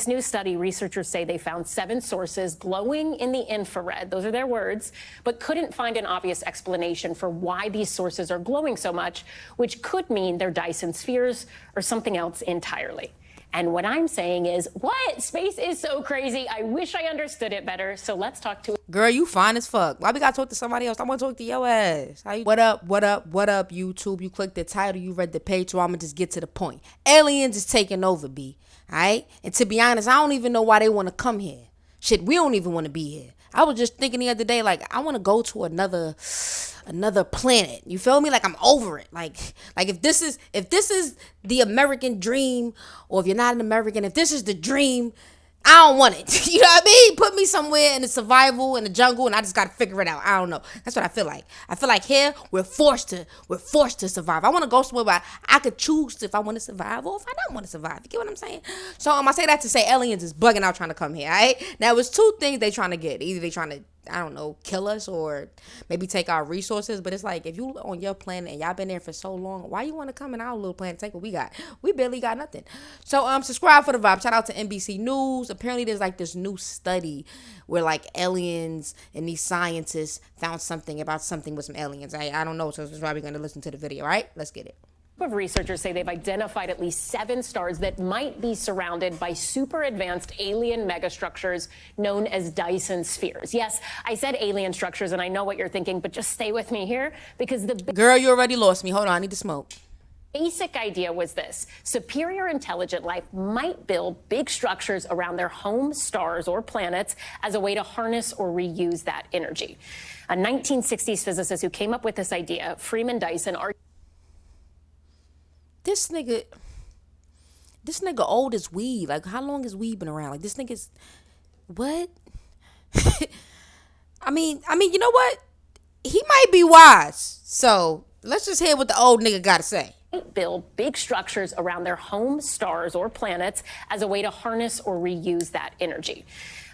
This new study, researchers say they found 7 sources glowing in the infrared. Those are their words, but couldn't find an obvious explanation for why these sources are glowing so much, which could mean they're Dyson spheres or something else entirely. And what I'm saying is, what? Space is so crazy. I wish I understood it better. So let's talk to Girl, you fine as fuck. Why we gotta talk to somebody else? I wanna talk to your ass. What up, YouTube? You clicked the title, you read the page, so I'ma just get to the point. Aliens is taking over, B. Alright? And to be honest, I don't even know why they wanna come here. Shit, we don't even wanna be here. I was just thinking the other day, like, I wanna go to another planet. You feel me? Like, I'm over it. Like if this is the American dream, or if you're not an American, if this is the dream, I don't want it. You know what I mean? Put me somewhere in the survival, in the jungle, and I just gotta figure it out. I don't know. That's what I feel like. I feel like here we're forced to survive. I want to go somewhere where I could choose if I want to survive or if I don't want to survive. You get what I'm saying? So I say that to say aliens is bugging out trying to come here. All right? Now it's 2 things they trying to get. Either they trying to, I don't know, kill us or maybe take our resources. But it's like, if you on your planet and y'all been there for so long, why you want to come in our little planet and take what we got? We barely got nothing. So subscribe for the vibe. Shout out to NBC News. Apparently there's like this new study where like aliens and these scientists found something about something with some aliens. I don't know. So this is why we're going to listen to the video. All right, let's get it. of researchers say they've identified at least 7 stars that might be surrounded by super advanced alien megastructures known as Dyson spheres. Yes, I said alien structures, and I know what you're thinking, but just stay with me here because the girl, you already lost me. Hold on, I need to smoke. Basic idea was this: superior intelligent life might build big structures around their home stars or planets as a way to harness or reuse that energy. A 1960s physicist who came up with this idea, Freeman Dyson, This nigga old as weed. Like, how long has weed been around? Like, this nigga's what? I mean, you know what? He might be wise. So let's just hear what the old nigga gotta say. Build big structures around their home stars or planets as a way to harness or reuse that energy.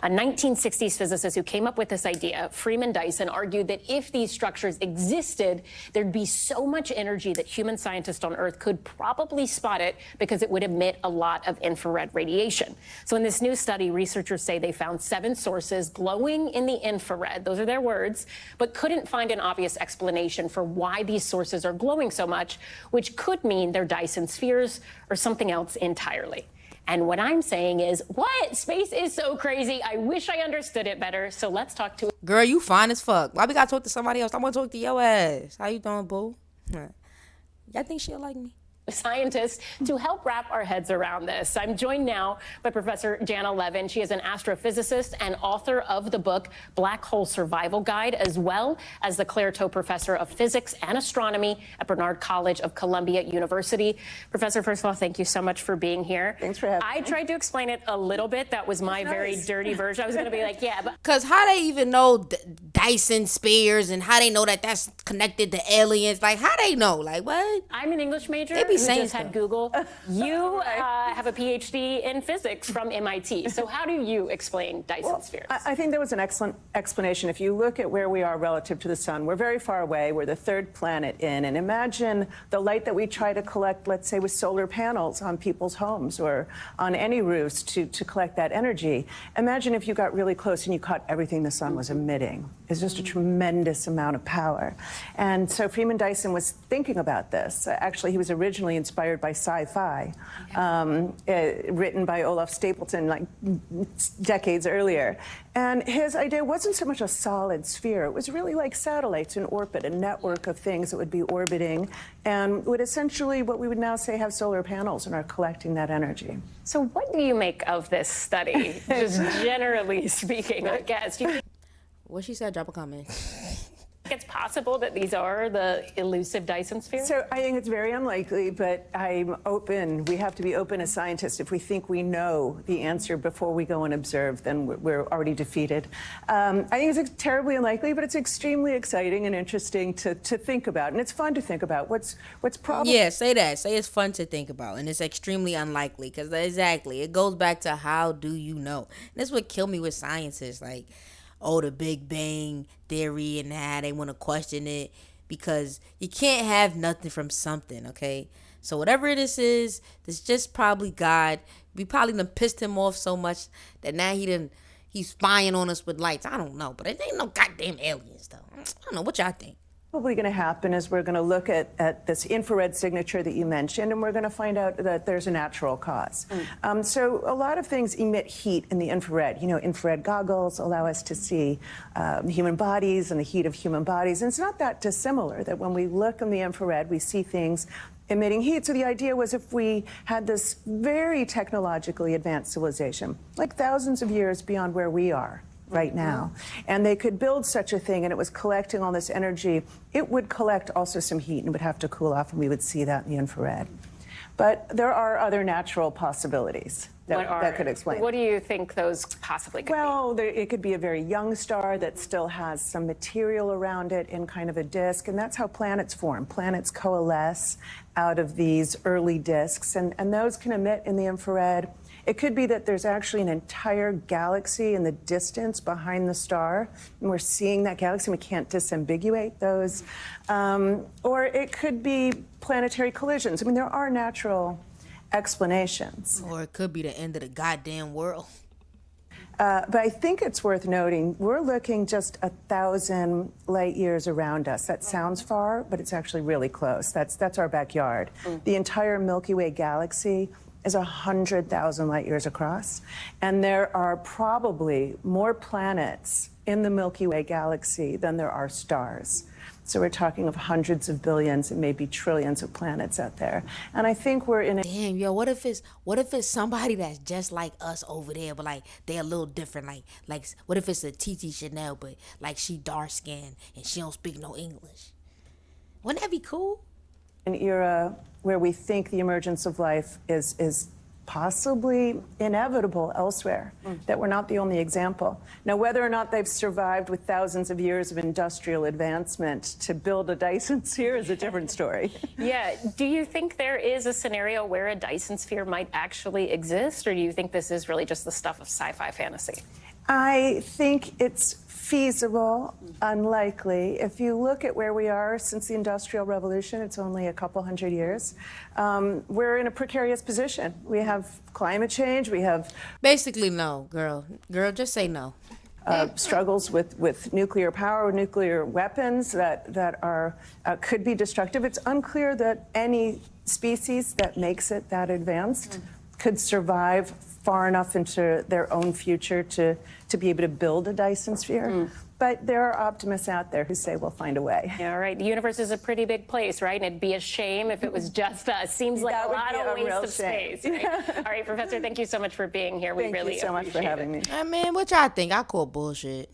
A 1960s physicist who came up with this idea, Freeman Dyson, argued that if these structures existed, there'd be so much energy that human scientists on Earth could probably spot it because it would emit a lot of infrared radiation. So in this new study, researchers say they found 7 sources glowing in the infrared. Those are their words, but couldn't find an obvious explanation for why these sources are glowing so much, which could mean they're Dyson spheres or something else entirely. And what I'm saying is, what? Space is so crazy. I wish I understood it better. So let's talk to... Girl, you fine as fuck. Why we gotta talk to somebody else? I want to talk to your ass. How you doing, boo? Y'all think she'll like me? Scientists to help wrap our heads around this. I'm joined now by Professor Jana Levin. She is an astrophysicist and author of the book Black Hole Survival Guide, as well as the Claire Tow Professor of Physics and Astronomy at Barnard College of Columbia University. Professor, first of all, thank you so much for being here. Thanks for having me. I tried to explain it a little bit. That was my very dirty version. I was going to be like, yeah, but... Because how they even know Dyson spheres and how they know that that's connected to aliens? Like, how they know? Like, what? I'm an English major. They be saying just had Google. You have a PhD in physics from MIT. So how do you explain Dyson spheres? I think there was an excellent explanation. If you look at where we are relative to the sun, we're very far away. We're the 3rd planet in. And imagine the light that we try to collect, let's say, with solar panels on people's homes or on any roofs to collect that energy. Imagine if you got really close and you caught everything the sun was emitting. It's just a tremendous amount of power. And so Freeman Dyson was thinking about this. Actually, he was originally inspired by sci-fi, written by Olaf Stapleton like decades earlier. And his idea wasn't so much a solid sphere. It was really like satellites in orbit, a network of things that would be orbiting and would essentially, what we would now say, have solar panels and are collecting that energy. So what do you make of this study, just generally speaking, I guess? What she said, drop a comment. It's possible that these are the elusive Dyson spheres? So I think it's very unlikely, but I'm open. We have to be open as scientists. If we think we know the answer before we go and observe, then we're already defeated. I think it's terribly unlikely, but it's extremely exciting and interesting to think about. And it's fun to think about. What's probably... Yeah, say that. Say it's fun to think about. And it's extremely unlikely because exactly, it goes back to how do you know? And that's what killed me with scientists. Like, oh, the Big Bang theory and how they want to question it because you can't have nothing from something, okay? So whatever this is just probably God. We probably done pissed him off so much that now he's spying on us with lights. I don't know, but it ain't no goddamn aliens though. I don't know, what y'all think? Probably going to happen is we're going to look at this infrared signature that you mentioned, and we're going to find out that there's a natural cause. So a lot of things emit heat in the infrared. You know, infrared goggles allow us to see human bodies and the heat of human bodies. And it's not that dissimilar that when we look in the infrared, we see things emitting heat. So the idea was if we had this very technologically advanced civilization, like thousands of years beyond where we are right now, and they could build such a thing and it was collecting all this energy, it would collect also some heat and would have to cool off, and we would see that in the infrared. But there are other natural possibilities that could explain. What do you think those possibly could be? Well, it could be a very young star that still has some material around it in kind of a disk, and that's how planets form. Planets coalesce out of these early disks, and those can emit in the infrared. It could be that there's actually an entire galaxy in the distance behind the star, and we're seeing that galaxy, and we can't disambiguate those. Or it could be planetary collisions. I mean, there are natural explanations. Or it could be the end of the goddamn world. But I think it's worth noting, we're looking just 1,000 light years around us. That sounds far, but it's actually really close. That's our backyard. The entire Milky Way galaxy is 100,000 light years across. And there are probably more planets in the Milky Way galaxy than there are stars. So we're talking of hundreds of billions and maybe trillions of planets out there. And I think we're in a... Damn, yo, what if it's somebody that's just like us over there, but like they're a little different? Like what if it's a TT Shanell, but like she dark skinned and she don't speak no English? Wouldn't that be cool? An era where we think the emergence of life is possibly inevitable elsewhere, that we're not the only example. Now, whether or not they've survived with thousands of years of industrial advancement to build a Dyson sphere is a different story. Yeah. Do you think there is a scenario where a Dyson sphere might actually exist, or do you think this is really just the stuff of sci-fi fantasy? I think it's feasible, unlikely. If you look at where we are since the Industrial Revolution, it's only a couple hundred years. We're in a precarious position. We have climate change. We have basically no, girl. Just say no. Struggles with nuclear power, nuclear weapons that are could be destructive. It's unclear that any species that makes it that advanced could survive far enough into their own future to be able to build a Dyson sphere. But there are optimists out there who say we'll find a way. Yeah, all right. The universe is a pretty big place, right? And it'd be a shame if it was just us. Seems like a lot of waste of space. Right? All right, Professor, thank you so much for being here. We really appreciate it. Thank you so much for having me. I mean, what y'all think? I call bullshit.